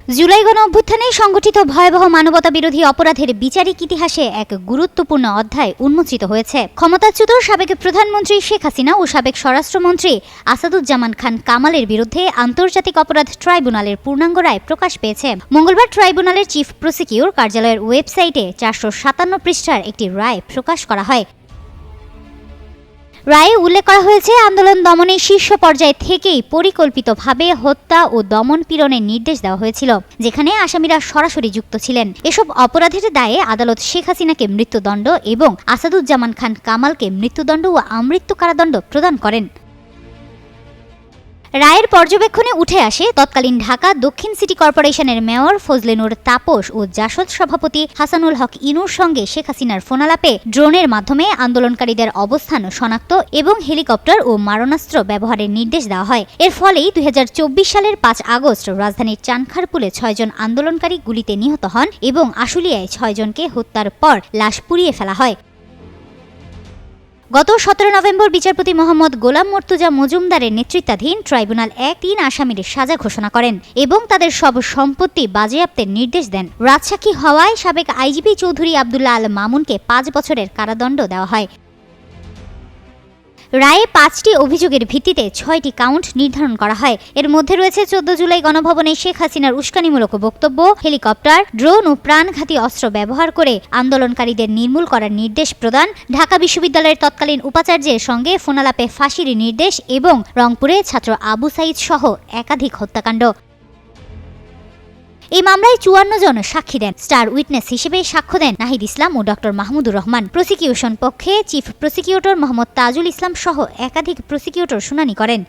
জুলাই গণ অভ্যুত্থানে সংগঠিত ভয়াবহ মানবতা বিরোধী অপরাধের বিচারিক ইতিহাসে এক গুরুত্বপূর্ণ অধ্যায় উন্মোচিত হয়েছে। ক্ষমতাচ্যুত সাবেক প্রধানমন্ত্রী শেখ হাসিনা ও সাবেক স্বরাষ্ট্রমন্ত্রী আসাদুজ্জামান খান কামালের বিরুদ্ধে আন্তর্জাতিক অপরাধ ট্রাইব্যুনালের পূর্ণাঙ্গ রায় প্রকাশ পেয়েছে। মঙ্গলবার ট্রাইব্যুনালের চিফ প্রসিকিউটর কার্যালয়ের ওয়েবসাইটে 457 পৃষ্ঠার একটি রায় প্রকাশ করা হয়। রায়ে উল্লেখ করা হয়েছে, আন্দোলন দমনের শীর্ষ পর্যায় থেকেই পরিকল্পিতভাবে হত্যা ও দমন পীড়নের নির্দেশ দেওয়া হয়েছিল, যেখানে আসামিরা সরাসরি যুক্ত ছিলেন। এসব অপরাধের দায়ে আদালত শেখ হাসিনাকে মৃত্যুদণ্ড এবং আসাদুজ্জামান খান কামালকে মৃত্যুদণ্ড ও আমৃত্যু কারাদণ্ড প্রদান করেন। রায়ের পর্যবেক্ষণে উঠে আসে, তৎকালীন ঢাকা দক্ষিণ সিটি কর্পোরেশনের মেয়র ফজলে নূর তাপস ও জাসদ সভাপতি হাসানুল হক ইনুর সঙ্গে শেখ হাসিনার ফোনালাপে ড্রোনের মাধ্যমে আন্দোলনকারীদের অবস্থান শনাক্ত এবং হেলিকপ্টার ও মারণাস্ত্র ব্যবহারের নির্দেশ দেওয়া হয়। এর ফলেই 2024 সালের 5 আগস্ট রাজধানীর চানখারপুলে 6 জন আন্দোলনকারী গুলিতে নিহত হন এবং আশুলিয়ায় 6 জনকে হত্যার পর লাশ পুড়িয়ে ফেলা হয়। গত 17 নভেম্বর বিচারপতি মোহাম্মদ গোলাম মর্তুজা মজুমদারের নেতৃত্বাধীন ট্রাইব্যুনাল 3 আসামির সাজা ঘোষণা করেন এবং তাদের সব সম্পত্তি বাজেয়াপ্তের নির্দেশ দেন। রাজসাক্ষী হওয়ায় সাবেক আইজিপি চৌধুরী আবদুল্লাহ আল মামুনকে 5 বছরের কারাদণ্ড দেওয়া হয়। রায়ে 5টি অভিযোগের ভিত্তিতে 6টি কাউন্ট নির্ধারণ করা হয়। এর মধ্যে রয়েছে 14 জুলাই গণভবনে শেখ হাসিনার উস্কানিমূলক বক্তব্য, হেলিকপ্টার, ড্রোন ও প্রাণঘাতী অস্ত্র ব্যবহার করে আন্দোলনকারীদের নির্মূল করার নির্দেশ প্রদান, ঢাকা বিশ্ববিদ্যালয়ের তৎকালীন উপাচার্যের সঙ্গে ফোনালাপে ফাঁসির নির্দেশ এবং রংপুরে ছাত্র আবু সাইদ সহ একাধিক হত্যাকাণ্ড। এই মামলায় 54 জন সাক্ষী দেন। স্টার উইটনেস হিসেবে সাক্ষ্য দেন নাহিদ ইসলাম ও ডক্টর মাহমুদুর রহমান। প্রসিকিউশন পক্ষে চিফ প্রসিকিউটর মোহাম্মদ তাজুল ইসলাম সহ একাধিক প্রসিকিউটর শুনানি করেন।